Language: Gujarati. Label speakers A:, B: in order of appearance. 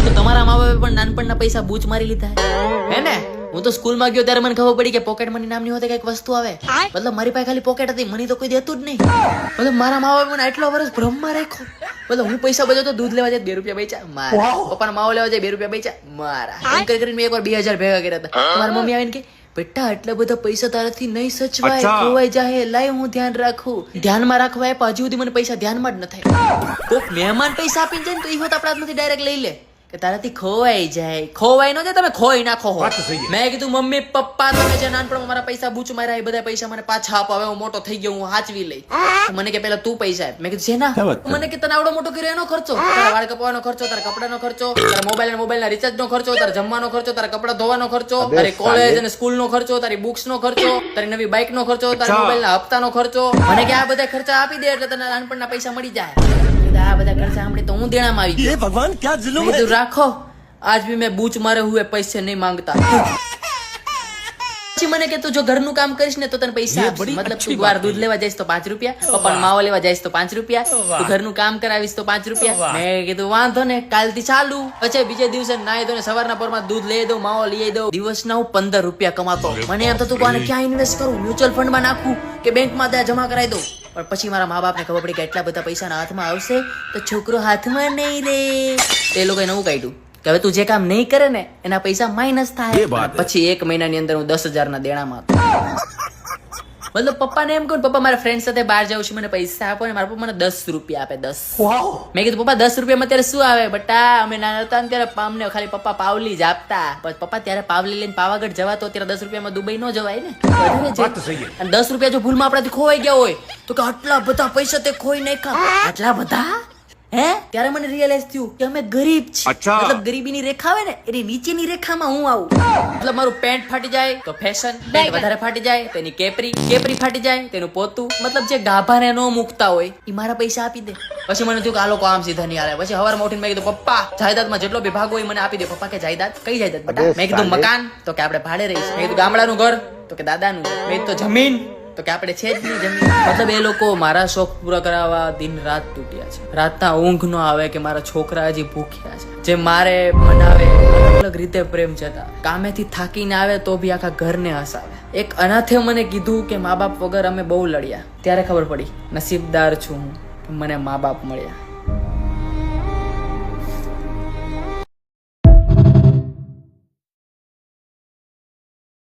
A: તો તમારા મા બાપે પણ નાનપણના પૈસા બૂચ મારી લીધા હે ને? હું તો સ્કૂલમાં ગયો ત્યારે મને ખબર પડી કે પોકેટ મની નામની હોતી કઈક વસ્તુ આવે. મતલબ મારી પાસે ખાલી પોકેટ હતી, મની તો કોઈ દેતું જ નહીં. મતલબ મારા મા બાપે મને આટલો વર્ષ ભ્રમમાં રાખ્યો. મતલબ હું પૈસા બચાવતો, દૂધ લેવા જાય 2 રૂપિયા બચ્યા મારા, પપ્પાના માવો લેવા જાય 2 રૂપિયા બચ્યા મારા. એમ કરીને મેં એકવાર 2000 ભેગા કર્યા હતા. મારી મમ્મી આવીને કે બેટા આટલા બધા પૈસા તારાથી નહીં સચવાય, ખોવાઈ જાય, લાય હું ધ્યાન રાખું. ધ્યાનમાં રાખવા આપ્યા, હજુ સુધી મને પૈસા ધ્યાનમાં જ ન થાય. કોક મહેમાન પૈસા આપીને જાય ને તો એ હોત આપણા હાથમાંથી ડાયરેક્ટ લઈ લે કે તારાથી ખોવાઈ જાય. ખોવાઈ ન જાય, તમે ખોઈ નાખો. મેં કીધું મમ્મી પપ્પા તમે જે નાનપણમાં મારા પૈસા બૂચ માર્યા એ બધા પૈસા મને પાછા આપો, હવે હું મોટો થઈ ગયો, હું હાચવી લઈ. મને કે પેલા તું પૈસા આપ. મેં કીધું જેના? મને કે તને આવડો મોટો કર્યો એનો ખર્ચો, તારા વાળ કપવાનો ખર્ચો, તારા કપડાનો ખર્ચો, તારા મોબાઈલ ના રિચાર્જ નો ખર્ચો, તારા જમવાનો ખર્ચો, તારા કપડા ધોવાનો ખર્ચો, તારી કોલેજ અને સ્કૂલ નો ખર્ચો, તારી બુક્સ નો ખર્ચો, તારી નવી બાઇક નો ખર્ચો, તારા મોબાઈલ ના હપ્તા નો ખર્ચો. મને કે આ બધા ખર્ચા આપી દે એટલે તને નાનપણના પૈસા મળી જાય. આ બધા ખર્ચા સાંભળી તો હું દેણામાં આવી ગયો. ભગવાન ક્યાં જુલુમ હે. રાખો, आज भी मैं बूच मारे हुए पैसे नहीं मांगता. પછી મને કે તું જો ઘરનું કામ કરીશ ને તો તને પૈસા આપશે. મતલબ તું બાર દૂધ લેવા જઈશ તો 5 રૂપિયા, પપ્પાનો માવો લેવા જઈશ તો 5 રૂપિયા, તું ઘરનું કામ કરાવીશ તો 5 રૂપિયા. મેં કીધું વાંધો ને, કાલથી ચાલુ. પછી બીજે દિવસે નાઈ ધોઈને સવારના પોરમાં દૂધ લઈ દઉં, માવો લઈ દઉં. દિવસના હું 15 રૂપિયા કમાતો. મને એમ થતું આને ક્યાં ઇન્વેસ્ટ કરું, મ્યુચ્યુઅલ ફંડમાં નાખું કે બેંકમાં ત્યાં જમા કરાવી દઉં. પણ પછી મારા મા બાપને ખબર પડી કે એટલા બધા પૈસાના હાથમાં આવશે તો છોકરો હાથમાં નહીં લે. તે લોકોએ નવું કાઢ્યું કે હવે તું જે કામ નહીં કરે ને એના પૈસા માઇનસ થાય. પછી 1 મહિનાની અંદર હું 10,000 ના દેણામાં હતો. મતલબ પપ્પાને એમ કહું, પપ્પા મારા ફ્રેન્ડ સાથે બહાર જાઉં છું, મને પૈસા આપો ને. મારા પપ્પા મને 10 રૂપિયા આપે. 10. મેં કીધું પપ્પા 10 રૂપિયામાં ત્યારે શું આવે બટા? અમે નાના હતા ને ત્યારે અમને ખાલી પપ્પા પાવલી જ આપતા. પણ પપ્પા ત્યારે પાવલી લઈને પાવાગઢ જવાતો, ત્યારે 10 રૂપિયામાં દુબઈ ન જવાય ને. અને 10 રૂપિયા જો ભૂલમાં આપણાથી ખોવાઈ ગયા હોય તો કે આટલા બધા પૈસા તે ખોઈ નાખ્યા. આટલા બધા હે? ત્યારે મને રિયલાઇઝ થયું કે અમે ગરીબ છીએ. મતલબ ગરીબીની રેખા આવે ને એની નીચેની રેખામાં હું આવું. મતલબ મારું પેન્ટ ફાટી જાય તો ફેશન, પેન્ટ વધારે ફાટી જાય તો એની કેપરી ફાટી જાય તેનું પોતું. મતલબ જે ગાભાને ન મૂકતા હોય એ મારા પૈસા આપી દે. પછી મને થયું કે આ લોકો આમ સીધા નહીં હાલે. પછી સવારમાં ઉઠીને મેં કીધું પપ્પા જાયદાદમાં જેટલો બી ભાગ હોય મને આપી દે. પપ્પા કે જાયદાદ? કઈ જાયદાદ બટા? મેં કીધું મકાન. તો કે આપણે ભાડે રહીશું. મેં કીધું ગામડાનું ઘર? તો કે દાદાનું. મેં તો જમીન? તો કે આપણે છે જ નહીં જમીન. મતલબ એ લોકો મારા શોખ પૂરા કરાવવા દિન રાત તૂટ્યા છે. રાતના ઊંઘ ન આવે કે મારા છોકરા હજી ભૂખ્યા છે. જે મારે બનાવે અલગ અલગ રીતે પ્રેમ જતા, કામેથી થાકીને આવે તો બી આખા ઘરને હસાવે. એક અનાથે મને કીધું કે મા બાપ વગર અમે બહુ લડ્યા. ત્યારે ખબર પડી નસીબદાર છું હું કે મને મા બાપ મળ્યા.